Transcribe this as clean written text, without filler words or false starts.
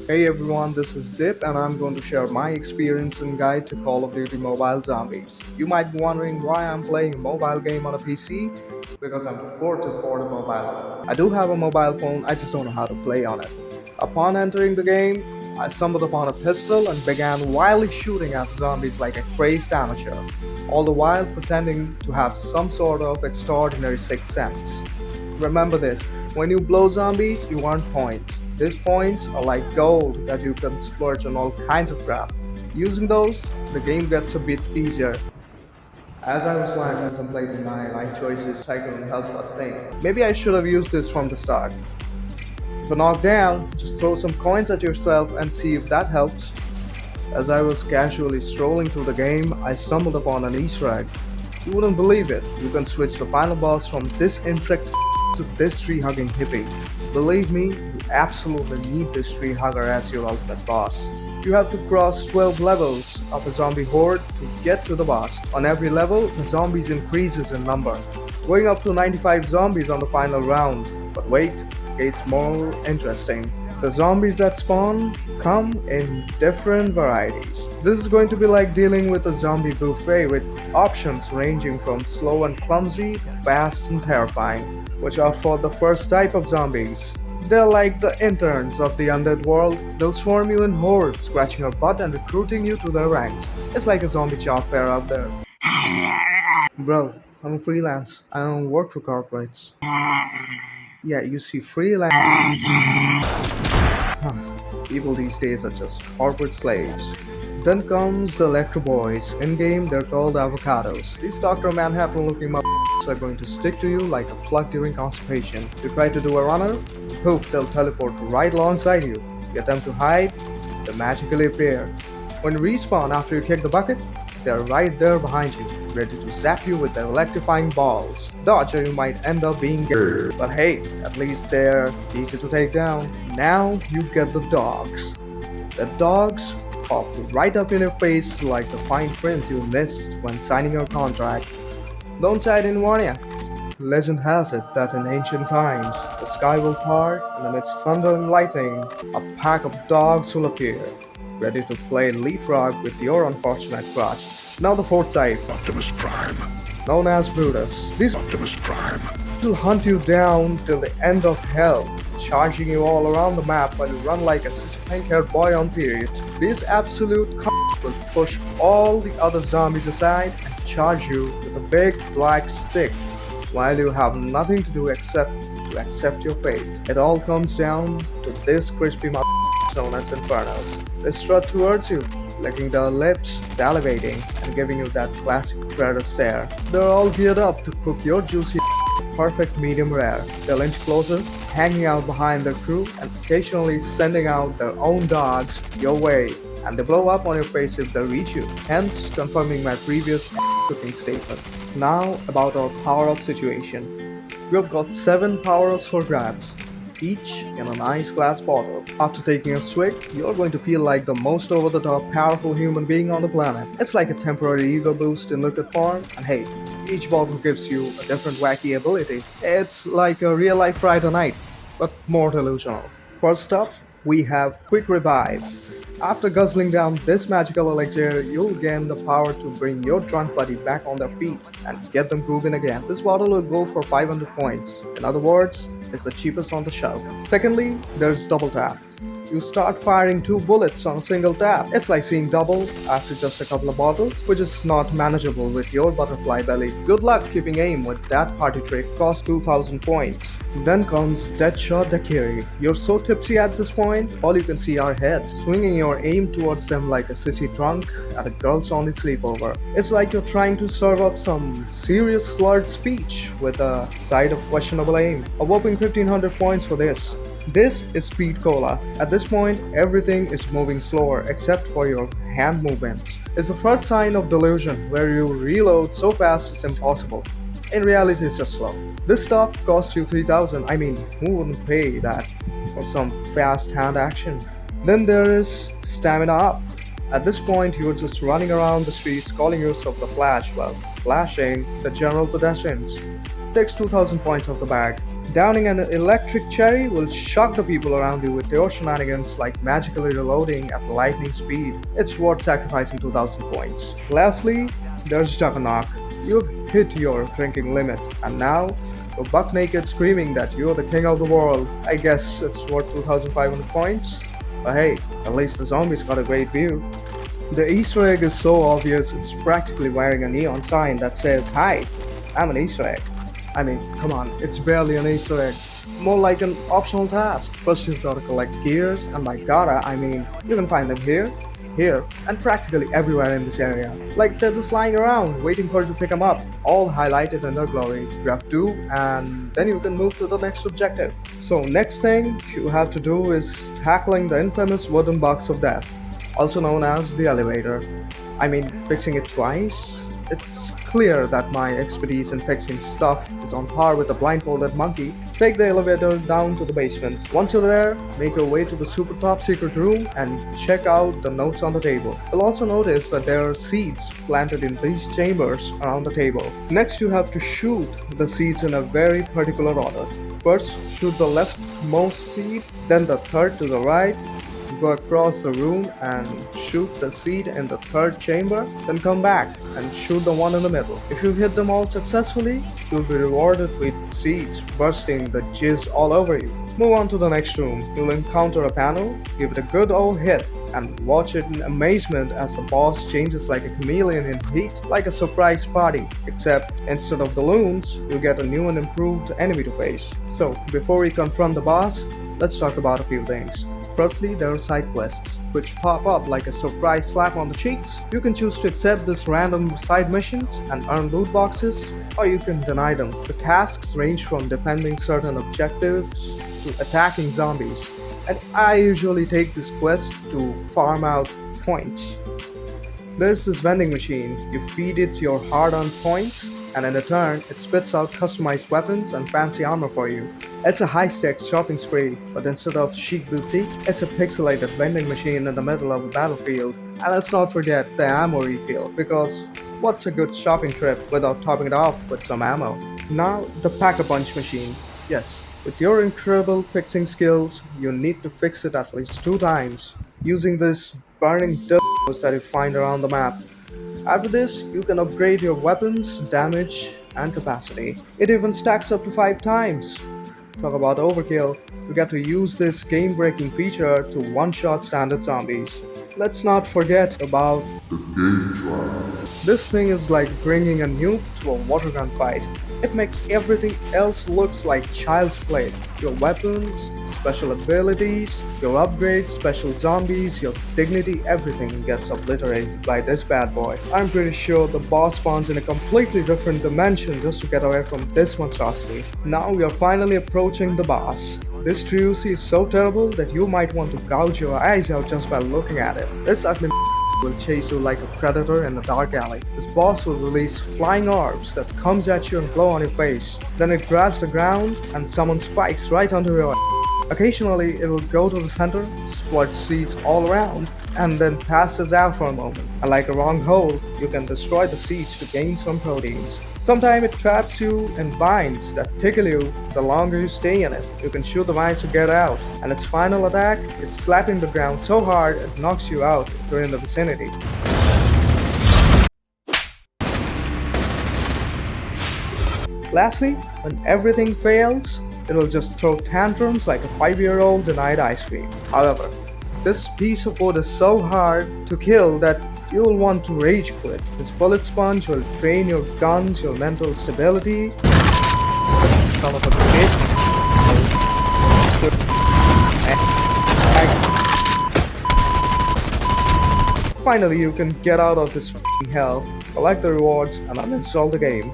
Hey everyone, this is Dip and I'm going to share my experience and guide to Call of Duty Mobile Zombies. You might be wondering why I'm playing a mobile game on a PC, because I'm too poor to afford a mobile phone. I do have a mobile phone, I just don't know how to play on it. Upon entering the game, I stumbled upon a pistol and began wildly shooting at the zombies like a crazed amateur, all the while pretending to have some sort of extraordinary sixth sense. Remember this, when you blow zombies, you earn points. These points are like gold that you can splurge on all kinds of crap. Using those, the game gets a bit easier. As I was lying contemplating my life choices, I couldn't help but think, maybe I should have used this from the start. If you're knocked down, just throw some coins at yourself and see if that helps. As I was casually strolling through the game, I stumbled upon an Easter egg. You wouldn't believe it, you can switch the final boss from this insect to this tree hugging hippie. Believe me, you absolutely need this tree hugger as your ultimate boss. You have to cross 12 levels of a zombie horde to get to the boss. On every level, the zombies increases in number, going up to 95 zombies on the final round. But wait, it gets more interesting. The zombies that spawn come in different varieties. This is going to be like dealing with a zombie buffet with options ranging from slow and clumsy to fast and terrifying. Watch out for the first type of zombies. They're like the interns of the undead world. They'll swarm you in hordes, scratching your butt and recruiting you to their ranks. It's like a zombie job fair out there. Bro, I'm a freelance. I don't work for corporates. Yeah, you see, freelance. People these days are just corporate slaves. Then comes the Electro Boys. In game, they're called avocados. These Dr. Manhattan looking motherfuckers are going to stick to you like a plug during constipation. You try to do a runner, poof, they'll teleport right alongside you. Get them to hide, they magically appear. When you respawn after you kick the bucket, they're right there behind you, ready to zap you with their electrifying balls. Dodge or you might end up being dead. But hey, at least they're easy to take down. Now you get the dogs. The dogs pop right up in your face like the fine print you missed when signing your contract. Don't side in Warnia. Legend has it that in ancient times, the sky will part, and amidst thunder and lightning, a pack of dogs will appear, ready to play leapfrog with your unfortunate crotch. Now the fourth type, Optimus Prime. known as Brutus. These Optimus Prime. will hunt you down till the end of hell, charging you all around the map while you run like a pink-haired boy on periods. These absolute will push all the other zombies aside and charge you with a big black stick, while you have nothing to do except to accept your fate. It all comes down to this crispy known as Infernos. They strut towards you, licking their lips, salivating, and giving you that classic predator stare. They're all geared up to cook your juicy perfect medium rare. They'll inch closer, hanging out behind their crew, and occasionally sending out their own dogs your way. And they blow up on your face if they reach you, hence confirming my previous cooking statement. Now about our power-up situation. We've got 7 power-ups for grabs, each in a nice glass bottle. After taking a swig, you're going to feel like the most over-the-top powerful human being on the planet. It's like a temporary ego boost in liquid form, and hey, each bottle gives you a different wacky ability. It's like a real-life Friday night, but more delusional. First up, we have Quick Revive. After guzzling down this magical elixir, you'll gain the power to bring your drunk buddy back on their feet and get them grooving again. This bottle will go for 500 points. In other words, it's the cheapest on the shelf. Secondly, there's Double Tap. You start firing 2 bullets on a single tap. It's like seeing double after just a couple of bottles, which is not manageable with your butterfly belly. Good luck keeping aim with that party trick, cost 2000 points. Then comes Deadshot Daiquiri. You're so tipsy at this point, all you can see are heads, swinging your aim towards them like a sissy drunk at a girl's only sleepover. It's like you're trying to serve up some serious slurred speech with a side of questionable aim. A whopping 1500 points for this. This is Speed Cola. At this point, everything is moving slower except for your hand movements. It's the first sign of delusion where you reload so fast it's impossible. In reality, it's just slow. This stuff costs you 3000. I mean, who wouldn't pay that for some fast hand action? Then there is Stamina Up. At this point, you're just running around the streets calling yourself the Flash, well, flashing the general pedestrians. Takes 2000 points off the bag. Downing an electric cherry will shock the people around you with your shenanigans like magically reloading at lightning speed. It's worth sacrificing 2000 points. Lastly, there's Juggernaut. You've hit your drinking limit, and now you're buck naked screaming that you're the king of the world. I guess it's worth 2500 points. But hey, at least the zombies got a great view. The Easter egg is so obvious it's practically wearing a neon sign that says, "Hi, I'm an Easter egg." I mean, come on, it's barely an Easter egg. More like an optional task. First you've gotta collect gears, and by gotta, I mean you can find them here, and practically everywhere in this area. Like they're just lying around, waiting for you to pick them up, all highlighted in their glory. Grab two, and then you can move to the next objective. So next thing you have to do is tackling the infamous wooden box of death, also known as the elevator. I mean, fixing it twice? It's clear that my expertise in fixing stuff is on par with a blindfolded monkey. Take the elevator down to the basement. Once you're there, make your way to the super top secret room and check out the notes on the table. You'll also notice that there are seeds planted in these chambers around the table. Next, you have to shoot the seeds in a very particular order. First, shoot the leftmost seed, then the third to the right. Go across the room and shoot the seed in the third chamber, then come back and shoot the one in the middle. If you hit them all successfully, you'll be rewarded with seeds bursting the jizz all over you. Move on to the next room. You'll encounter a panel, give it a good old hit, and watch it in amazement as the boss changes like a chameleon in heat, like a surprise party. Except instead of balloons, you get a new and improved enemy to face. So before we confront the boss, let's talk about a few things. Firstly, there are side quests, which pop up like a surprise slap on the cheeks. You can choose to accept these random side missions and earn loot boxes, or you can deny them. The tasks range from defending certain objectives to attacking zombies, and I usually take this quest to farm out points. There's this vending machine. You feed it your hard-earned points, and in return, it spits out customized weapons and fancy armor for you. It's a high-stakes shopping spree, but instead of chic boutique, it's a pixelated vending machine in the middle of a battlefield. And let's not forget the ammo refill, because what's a good shopping trip without topping it off with some ammo? Now, the Pack-a-Punch machine. Yes, with your incredible fixing skills, you need to fix it at least 2 times, using this burning dildos that you find around the map. After this, you can upgrade your weapons, damage, and capacity. It even stacks up to 5 times. Talk about overkill, you get to use this game-breaking feature to one-shot standard zombies. Let's not forget about the game drive. This thing is like bringing a nuke to a water gun fight. It makes everything else looks like child's play. Your weapons, special abilities, your upgrades, special zombies, your dignity, everything gets obliterated by this bad boy. I'm pretty sure the boss spawns in a completely different dimension just to get away from this monstrosity. Now we are finally approaching the boss. This Triusi is so terrible that you might want to gouge your eyes out just by looking at it. This ugly will chase you like a predator in a dark alley. This boss will release flying orbs that comes at you and glow on your face. Then it grabs the ground and summons spikes right under your Occasionally, it will go to the center, squirt seeds all around, and then passes out for a moment. And like a wrong hole, you can destroy the seeds to gain some proteins. Sometimes it traps you in vines that tickle you the longer you stay in it. You can shoot the vines to get out, and its final attack is slapping the ground so hard it knocks you out if you're in the vicinity. Lastly, when everything fails, it will just throw tantrums like a 5-year-old denied ice cream. However, this piece of wood is so hard to kill that you will want to rage quit. This bullet sponge will drain your guns, your mental stability. Son of a bitch. Finally, you can get out of this hell, collect the rewards, and uninstall the game.